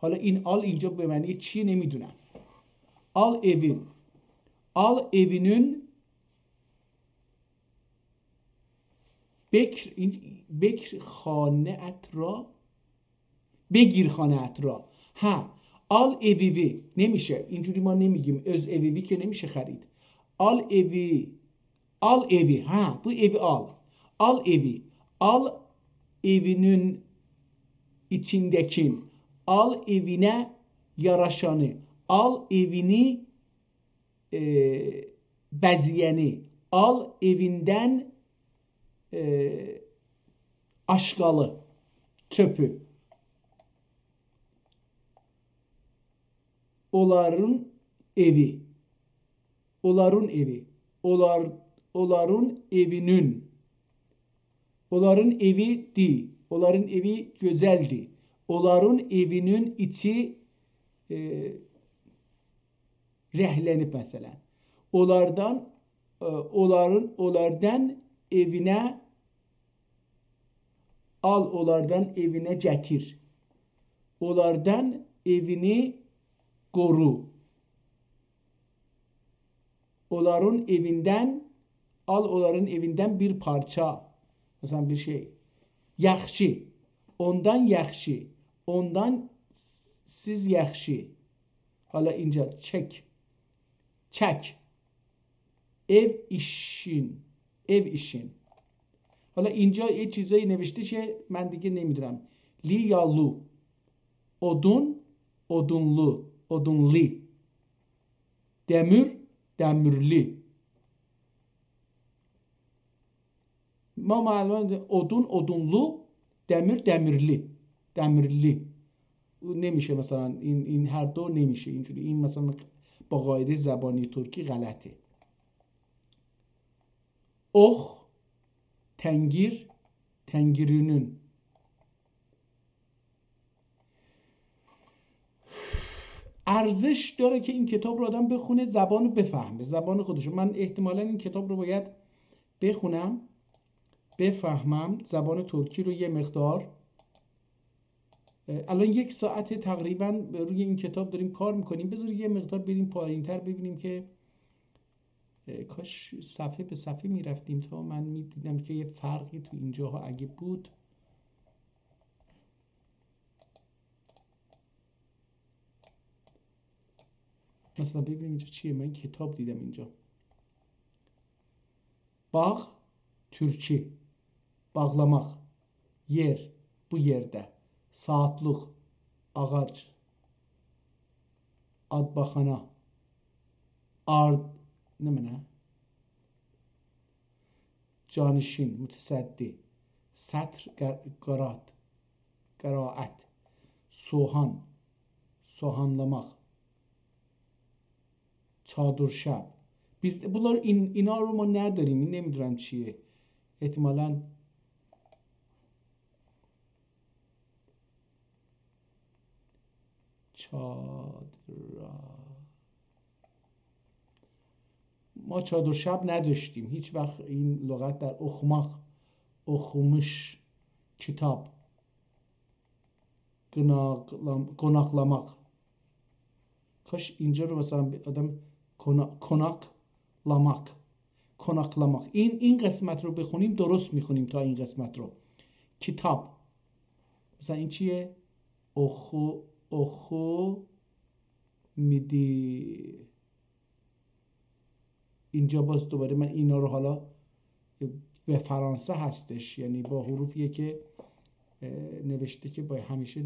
حالا این آل اینجا به معنی چیه نمیدونم. Al evi. Al evinin بکر خانه ات را، بگیر خانه ات را. ها، آل اویوی نمیشه، اینجوری ما نمیگیم، از اویوی که نمیشه خرید. آل اوی، آل اوی، ها bu evi al. Al evi. Al evinin içindeki. Al evine yaraşanı. Al evini bezeyeni. Al evinden aşkalı, çöpü. Onların evi. Onların evi. Onların evinin. Onların evi di. Onların evi güzeldi. Onların evinin içi rehlenip mesela. Onlardan evine al, onlardan evine getir. Onlardan evini koru. Onların evinden al, onların evinden bir parça. Mesela bir şey. Yaxşı. Ondan yaxşı. Ondan siz yaxşı. Hala ince çek. Çek. Ev işin. Ev işin. حالا اینجا یه چیزایی نوشته شه من دیگه نمیدونم. لی یا لو. odun, odunlu, odunli. Demir, demirli. ما معلومه odun, odunlu, demir, demirli. demirli. نمیشه مثلا این هر دو نمیشه اینجوری. این مثلا با قاعده زبانی ترکی غلطه. اخ، تنگیر، تنگیرینون. ارزش داره که این کتاب رو آدم بخونه، زبان رو بفهمه، زبان خودشو. من احتمالا این کتاب رو باید بخونم، بفهمم زبان ترکی رو یه مقدار. الان 1 ساعت تقریبا روی این کتاب داریم کار میکنیم. بذار یه مقدار بریم پایینتر ببینیم که کاش صفحه به صفحه میرفتیم تا من میدیدم که یه فرقی تو اینجاها اگه بود. مثلا ببینیم اینجا چیه. من کتاب دیدم اینجا. باغ، Türkçe. Bağlamak. Yer, bu yerde. Saatlik, ağaç. Adbaxana. Ard, ne? Canişin, mütesaddi. Satr, qiraat. Soğan, soğanlamak. Çadırşab. Biz bunlar اینا رو ما نداریم. این نمیدونم چیه. احتمالاً ما چادر شب نداشتیم هیچ وقت. این لغت در oxumuş kitap. Konaklamak. کاش اینجا رو مثلا آدم konaklamak. این قسمت رو بخونیم درست میخونیم تا این قسمت رو. کتاب. مثلا این چیه؟ اخو میدی. اینجا باز دوباره من اینا رو حالا به فرانسه هستش، یعنی با حروفیه که نوشته که با همیشه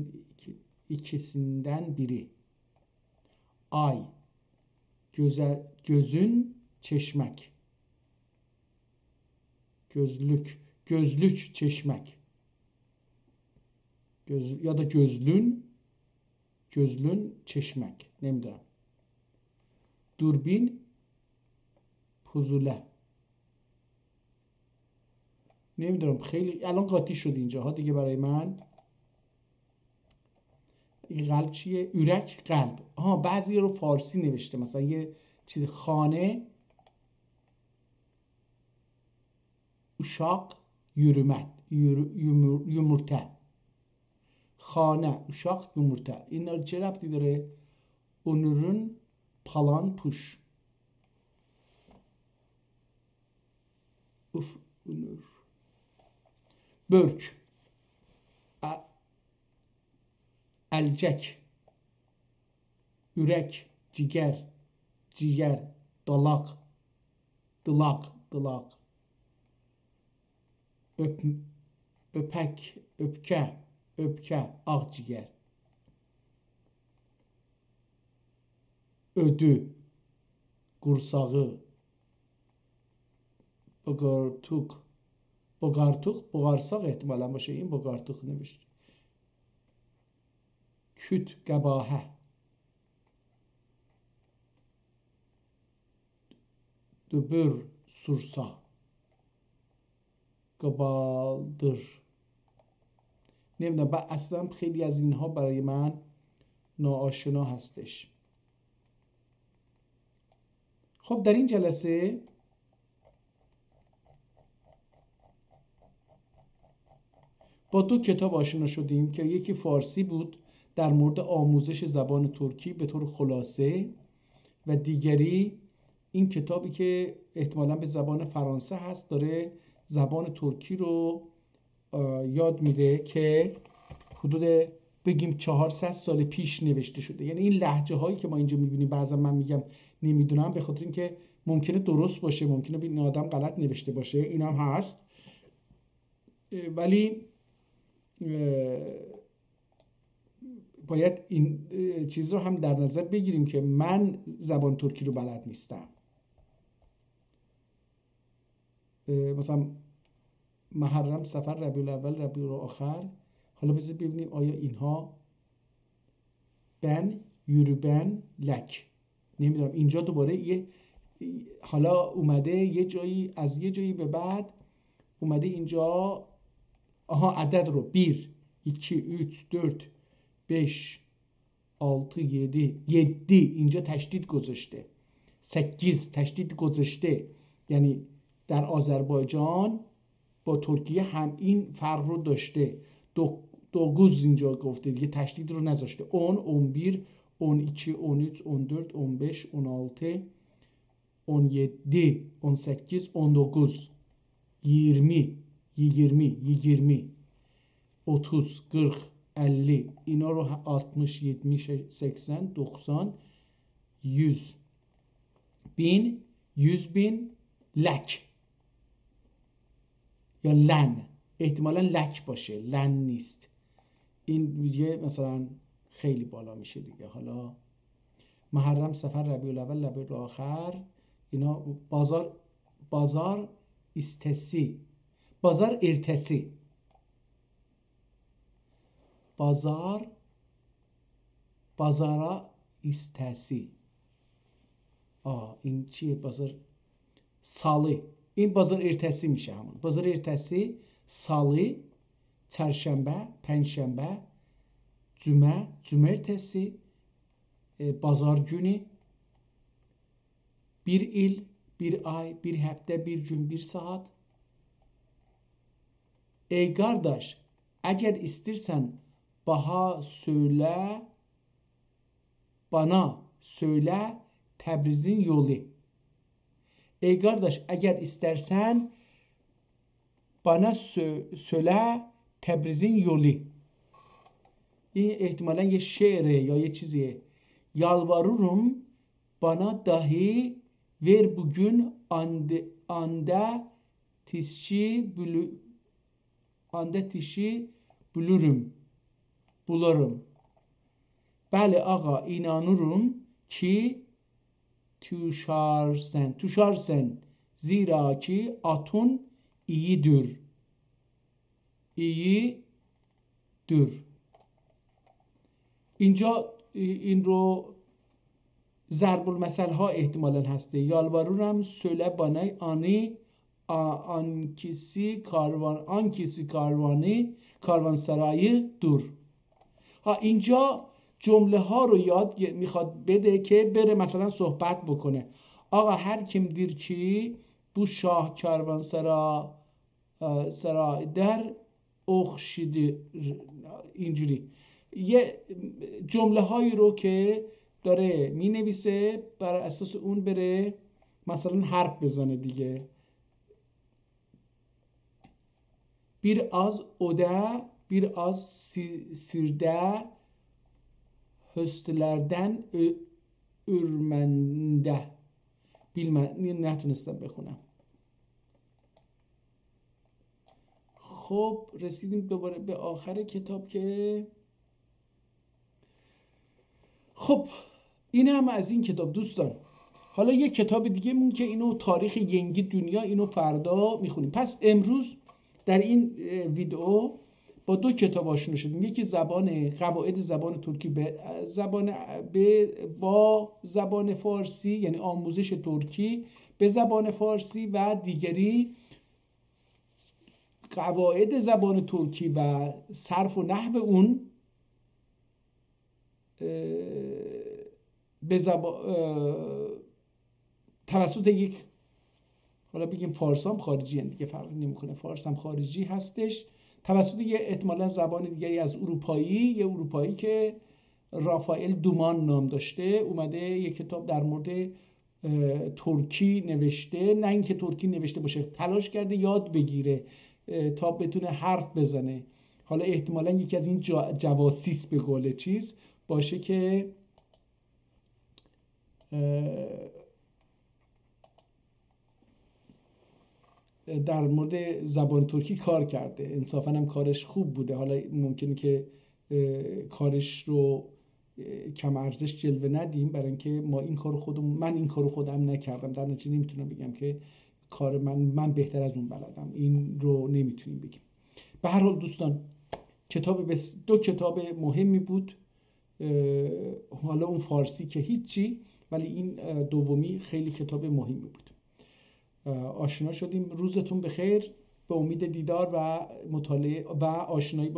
ikisinden biri. Ay, gözün, çeşmek. Gözlük, çeşmek. Ya da gözlün, çeşmek. نمیدونم. دوربین، پوزوله. نمیدونم خیلی الان قاطی شد اینجاها دیگه برای من. این قلب چیه؟ ürek، قلب. بعضی رو فارسی نوشته، مثلا یه چیز خانه، uşak، yumurta. خانه، uşak، yumurta. اینا چه ربطی داره؟ Onur'un پالان پوش. برک. الجک. ürek, ciger, ciger, dalak, dılak, dılak. Öpek, öpke, öpke, akciğer. Ödü, kursağı. Bogartuk. Bogartuk, boğarsak ehtimalen bu şeyin bogartuk neymiş? Küt, gebahe. Dübür, sursa. قبالدر. نمیدونم اصلا خیلی از اینها برای من ناآشنا هستش. خب در این جلسه با دو کتاب آشنا شدیم که یکی فارسی بود در مورد آموزش زبان ترکی به طور خلاصه و دیگری این کتابی که احتمالاً به زبان فرانسه هست، داره زبان ترکی رو یاد میده که حدود بگیم 400 سال پیش نوشته شده. یعنی این لهجه هایی که ما اینجا میبینیم بعضا من میگم نمیدونم به خاطر اینکه ممکنه درست باشه، ممکنه این آدم غلط نوشته باشه، اینم هست، ولی باید این چیز رو هم در نظر بگیریم که من زبان ترکی رو بلد نیستم. مثلا محرم، صفر، ربیع الاول، ربیع الاخر. حالا بذار ببینیم آیا اینها بن، یوربن، لک. نمیدونم اینجا دوباره یه حالا اومده یه جایی از یه جایی به بعد اومده اینجا عدد رو 1 2 3 4 5 6 7 اینجا تشدید گذاشته، 8 تشدید گذاشته. یعنی در آذربایجان با ترکیه هم این فرق رو داشته. دوگوز اینجا گفته دیگه، تشدید رو نذاشته. 10 11 12 13 14 15 16 17 18 19 20 20 30 40 50 اینا رو 60 70 80 90 100 1000 100,000 لک یا لن. احتمالا لک باشه، لن نیست. این دیگه مثلا خیلی بالا میشه دیگه. حالا محرم، صفر، ربیع الاول، ربیع الاخر، اینا بازار استسی، بازار ارتسی، بازارا استسی. این چیه؟ بازار سالی. این بازار ارتسی میشه همون. بازار ارتسی، سالی، çarşamba، پنجشنبه، cuma، cumartesi، pazar günü، bir il، bir ay، bir hafta، bir gün، bir saat. Ey kardeş, eğer istersen bana söyle Təbrizin yolu. Ey kardeş, eğer istersen bana söyle Təbrizin yolu. این احتمالا یه شعره یا یه چیزیه. Yalvarırım bana dahi ver bugün anda tişi bulurum. Bəli ağa, inanırım ki tuşarsan zira ki atın iyidir. اینجا این رو ضرب المثل ها احتمالاً هسته. یالوارورم söyle bana آن کسی کاروانسرایی دور. اینجا جمله ها رو یاد میخواد بده که بره مثلا صحبت بکنه. آقا هر kim dir ki bu şah kervansarayı der اخشیدی. اینجوری یه جمله هایی رو که داره می نویسه، بر اساس اون بره مثلا حرف bezane دیگه. biraz sirde höstlerden ürmende. نتونستم بخونم. خب رسیدیم دوباره به آخر کتاب که خب این هم از این کتاب دوستان. حالا یه کتاب دیگه مون که اینو تاریخ ینگی دنیا، اینو فردا میخونیم. پس امروز در این ویدیو با دو کتاب آشنا شدیم. یکی قواعد زبان ترکی با زبان فارسی، یعنی آموزش ترکی به زبان فارسی، و دیگری قواعد زبان ترکی و صرف و نحو اون به توسط یک، حالا بگیم فارس هم خارجی هم دیگه فرق نمیکنه، فارس هم خارجی هستش، توسط یه احتمالا زبان دیگری از یه اروپایی که رافائل دومان نام داشته اومده یه کتاب در مورد ترکی نوشته. نه اینکه ترکی نوشته باشه، تلاش کرده یاد بگیره تا بتونه حرف بزنه. حالا احتمالا یکی از این جواسیس به قول چیز باشه که در مورد زبان ترکی کار کرده. انصافا هم کارش خوب بوده. حالا ممکنه که کارش رو کم ارزش جلوه ندیم، برای اینکه من این کارو خودم نکردم، در نتیجه نمیتونم بگم که کار من بهتر از اون بلدم. این رو نمیتونیم بگیم. به هر حال دوستان دو کتاب مهمی بود. حالا اون فارسی که هیچی، ولی این دومی خیلی کتاب مهمی بود. آشنا شدیم. روزتون بخیر. به امید دیدار و مطالعه و آشنایی با